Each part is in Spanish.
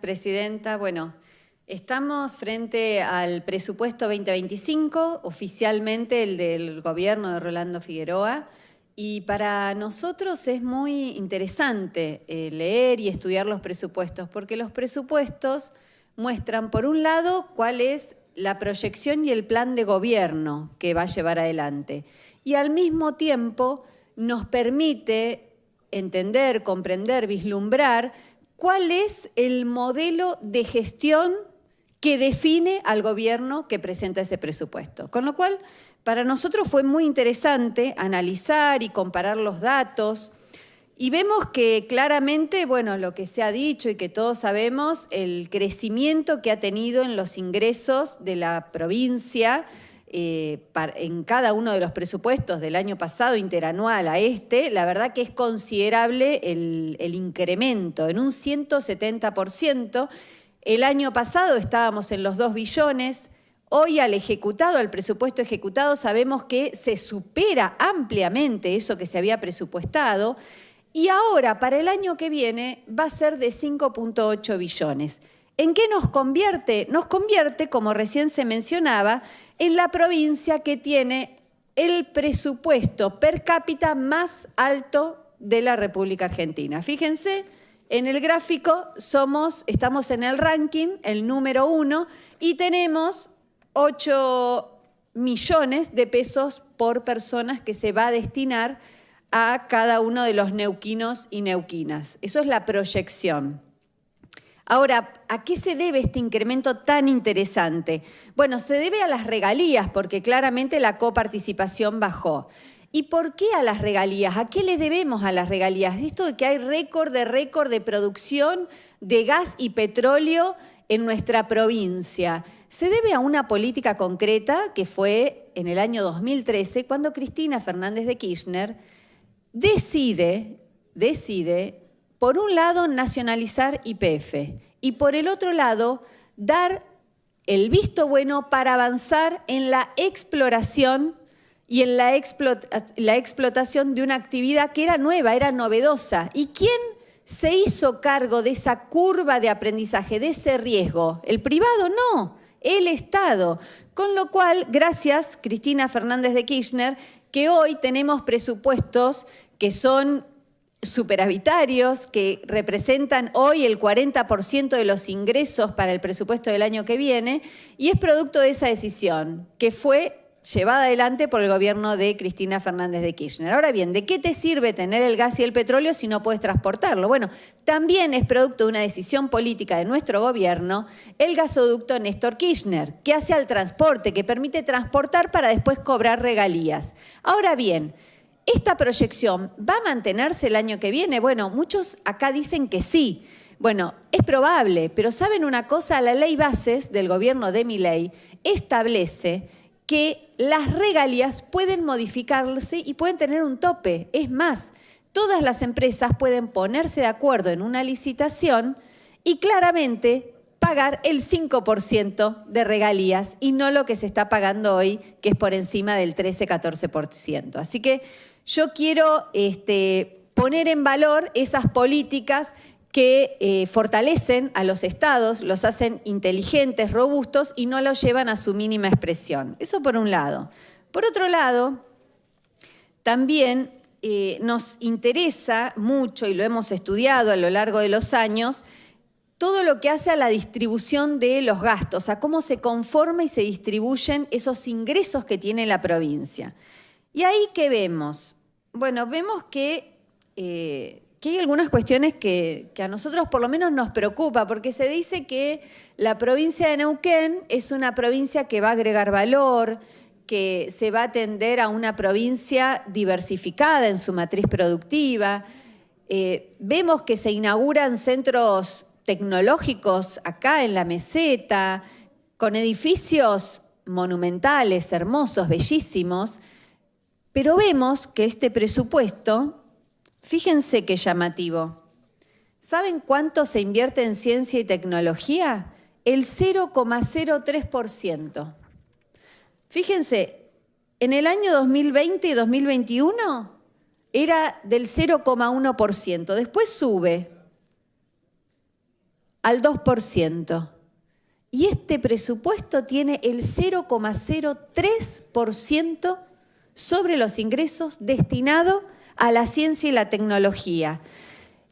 Presidenta, bueno, estamos frente al presupuesto 2025, oficialmente el del gobierno de Rolando Figueroa, y para nosotros es muy interesante leer y estudiar los presupuestos, porque los presupuestos muestran, por un lado, cuál es la proyección y el plan de gobierno que va a llevar adelante, y al mismo tiempo nos permite entender, comprender, vislumbrar cuál es el modelo de gestión que define al gobierno que presenta ese presupuesto. Con lo cual, para nosotros fue muy interesante analizar y comparar los datos y vemos que claramente, bueno, lo que se ha dicho y que todos sabemos, el crecimiento que ha tenido en los ingresos de la provincia en cada uno de los presupuestos del año pasado interanual a la verdad que es considerable el incremento, en un 170%. El año pasado estábamos en los 2 billones, hoy al presupuesto ejecutado, sabemos que se supera ampliamente eso que se había presupuestado y ahora para el año que viene va a ser de 5,8 billones. ¿En qué nos convierte? Nos convierte, como recién se mencionaba, en la provincia que tiene el presupuesto per cápita más alto de la República Argentina. Fíjense, en el gráfico estamos en el ranking, el número 1, y tenemos 8 millones de pesos por personas que se va a destinar a cada uno de los neuquinos y neuquinas. Eso es la proyección. Ahora, ¿a qué se debe este incremento tan interesante? Bueno, se debe a las regalías, porque claramente la coparticipación bajó. ¿Y por qué a las regalías? ¿A qué le debemos a las regalías? Esto de que hay récord de producción de gas y petróleo en nuestra provincia. Se debe a una política concreta que fue en el año 2013, cuando Cristina Fernández de Kirchner decide, por un lado, nacionalizar YPF y por el otro lado, dar el visto bueno para avanzar en la exploración y en la explotación de una actividad que era nueva, era novedosa. ¿Y quién se hizo cargo de esa curva de aprendizaje, de ese riesgo? ¿El privado? No, el Estado. Con lo cual, gracias, Cristina Fernández de Kirchner, que hoy tenemos presupuestos que son superavitarios, que representan hoy el 40% de los ingresos para el presupuesto del año que viene, y es producto de esa decisión que fue llevada adelante por el gobierno de Cristina Fernández de Kirchner. Ahora bien, ¿de qué te sirve tener el gas y el petróleo si no puedes transportarlo? Bueno, también es producto de una decisión política de nuestro gobierno el gasoducto Néstor Kirchner, que hace al transporte, que permite transportar para después cobrar regalías. Ahora bien, ¿esta proyección va a mantenerse el año que viene? Bueno, muchos acá dicen que sí. Bueno, es probable, pero ¿saben una cosa? La ley bases del gobierno de Milei establece que las regalías pueden modificarse y pueden tener un tope. Es más, todas las empresas pueden ponerse de acuerdo en una licitación y claramente pagar el 5% de regalías y no lo que se está pagando hoy, que es por encima del 13-14%. Así que yo quiero poner en valor esas políticas que fortalecen a los estados, los hacen inteligentes, robustos y no los llevan a su mínima expresión. Eso por un lado. Por otro lado, también nos interesa mucho, y lo hemos estudiado a lo largo de los años, todo lo que hace a la distribución de los gastos, a cómo se conforma y se distribuyen esos ingresos que tiene la provincia. ¿Y ahí qué vemos? Bueno, vemos que hay algunas cuestiones que a nosotros por lo menos nos preocupa, porque se dice que la provincia de Neuquén es una provincia que va a agregar valor, que se va a tender a una provincia diversificada en su matriz productiva. Vemos que se inauguran centros tecnológicos acá en la meseta, con edificios monumentales, hermosos, bellísimos, pero vemos que este presupuesto, fíjense qué llamativo. ¿Saben cuánto se invierte en ciencia y tecnología? El 0,03%. Fíjense, en el año 2020 y 2021 era del 0,1%. Después sube al 2%. Y este presupuesto tiene el 0,03% sobre los ingresos destinado a la ciencia y la tecnología.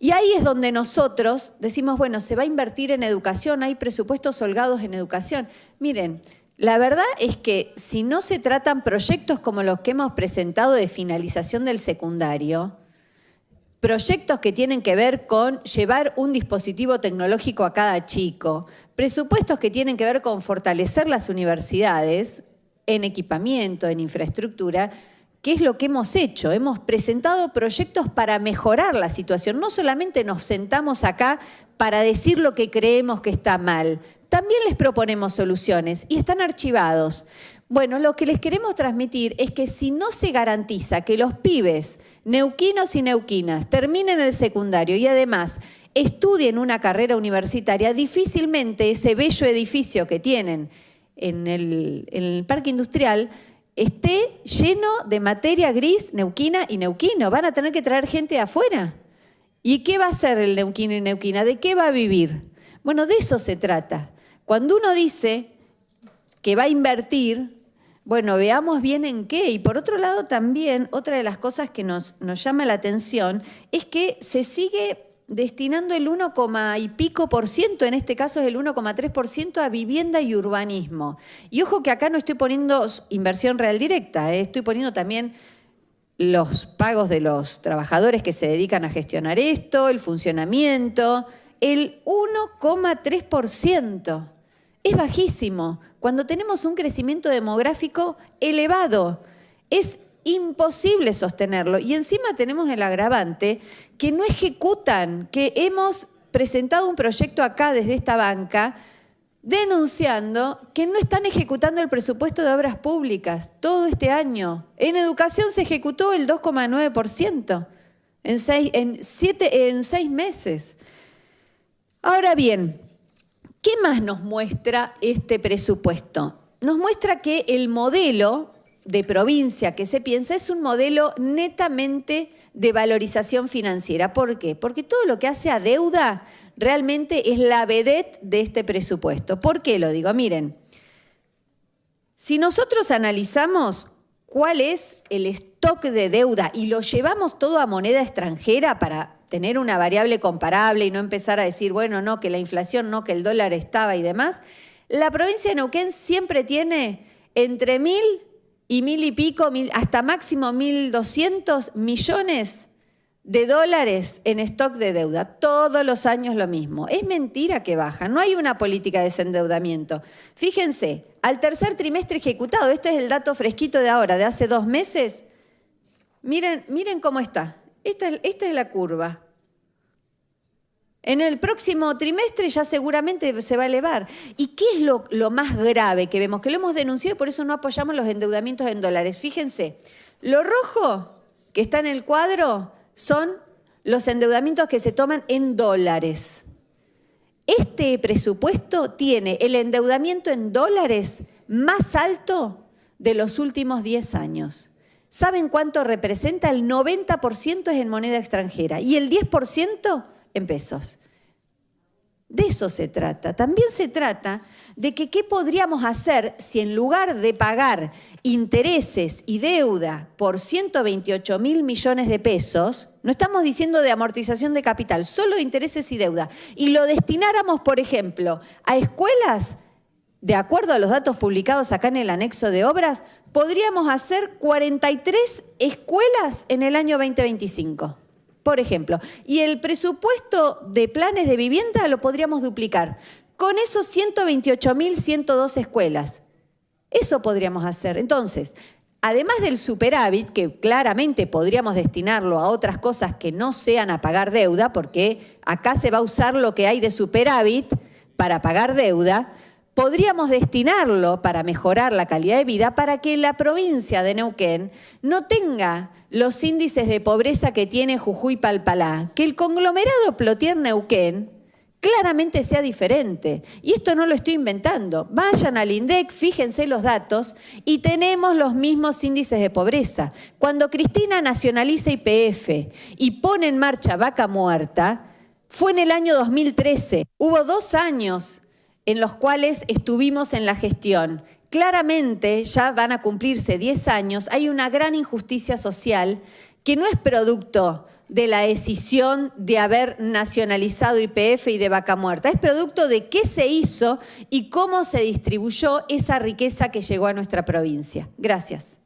Y ahí es donde nosotros decimos, bueno, se va a invertir en educación, hay presupuestos holgados en educación. Miren, la verdad es que si no se tratan proyectos como los que hemos presentado de finalización del secundario, proyectos que tienen que ver con llevar un dispositivo tecnológico a cada chico, presupuestos que tienen que ver con fortalecer las universidades en equipamiento, en infraestructura, ¿qué es lo que hemos hecho? Hemos presentado proyectos para mejorar la situación. No solamente nos sentamos acá para decir lo que creemos que está mal, también les proponemos soluciones y están archivados. Bueno, lo que les queremos transmitir es que si no se garantiza que los pibes, neuquinos y neuquinas, terminen el secundario y además estudien una carrera universitaria, difícilmente ese bello edificio que tienen en el parque industrial esté lleno de materia gris, neuquina y neuquino. Van a tener que traer gente de afuera. ¿Y qué va a hacer el neuquino y neuquina? ¿De qué va a vivir? Bueno, de eso se trata. Cuando uno dice que va a invertir, bueno, veamos bien en qué. Y por otro lado también, otra de las cosas que nos llama la atención es que se sigue destinando el 1, y pico por ciento, en este caso es el 1,3% a vivienda y urbanismo. Y ojo que acá no estoy poniendo inversión real directa, estoy poniendo también los pagos de los trabajadores que se dedican a gestionar esto, el funcionamiento, el 1,3%. Es bajísimo. Cuando tenemos un crecimiento demográfico elevado, es imposible sostenerlo. Y encima tenemos el agravante que no ejecutan, que hemos presentado un proyecto acá desde esta banca denunciando que no están ejecutando el presupuesto de obras públicas todo este año. En educación se ejecutó el 2,9% en 6 meses. Ahora bien, ¿qué más nos muestra este presupuesto? Nos muestra que el modelo de provincia que se piensa es un modelo netamente de valorización financiera. ¿Por qué? Porque todo lo que hace a deuda realmente es la vedette de este presupuesto. ¿Por qué lo digo? Miren, si nosotros analizamos cuál es el stock de deuda y lo llevamos todo a moneda extranjera para tener una variable comparable y no empezar a decir, bueno, no, que la inflación, no, que el dólar estaba y demás, la provincia de Neuquén siempre tiene entre 1.000 y 1.000 y pico, hasta máximo 1.200 millones de dólares en stock de deuda. Todos los años lo mismo. Es mentira que baja. No hay una política de desendeudamiento. Fíjense, al tercer trimestre ejecutado, este es el dato fresquito de ahora, de hace 2 meses. Miren cómo está. Esta es la curva. En el próximo trimestre ya seguramente se va a elevar. ¿Y qué es lo más grave que vemos? Que lo hemos denunciado y por eso no apoyamos los endeudamientos en dólares. Fíjense, lo rojo que está en el cuadro son los endeudamientos que se toman en dólares. Este presupuesto tiene el endeudamiento en dólares más alto de los últimos 10 años. ¿Saben cuánto representa? El 90% es en moneda extranjera y el 10% en pesos. De eso se trata. También se trata de que qué podríamos hacer si en lugar de pagar intereses y deuda por 128.000 millones de pesos, no estamos diciendo de amortización de capital, solo de intereses y deuda, y lo destináramos, por ejemplo, a escuelas, de acuerdo a los datos publicados acá en el anexo de obras, podríamos hacer 43 escuelas en el año 2025. Por ejemplo, y el presupuesto de planes de vivienda lo podríamos duplicar. Con esos 128.102 escuelas. Eso podríamos hacer. Entonces, además del superávit, que claramente podríamos destinarlo a otras cosas que no sean a pagar deuda, porque acá se va a usar lo que hay de superávit para pagar deuda, podríamos destinarlo para mejorar la calidad de vida para que la provincia de Neuquén no tenga los índices de pobreza que tiene Jujuy y Palpalá, que el conglomerado Plotier-Neuquén claramente sea diferente. Y esto no lo estoy inventando. Vayan al INDEC, fíjense los datos y tenemos los mismos índices de pobreza. Cuando Cristina nacionaliza YPF y pone en marcha Vaca Muerta, fue en el año 2013. Hubo 2 años en los cuales estuvimos en la gestión. Claramente, ya van a cumplirse 10 años, hay una gran injusticia social que no es producto de la decisión de haber nacionalizado YPF y de Vaca Muerta, es producto de qué se hizo y cómo se distribuyó esa riqueza que llegó a nuestra provincia. Gracias.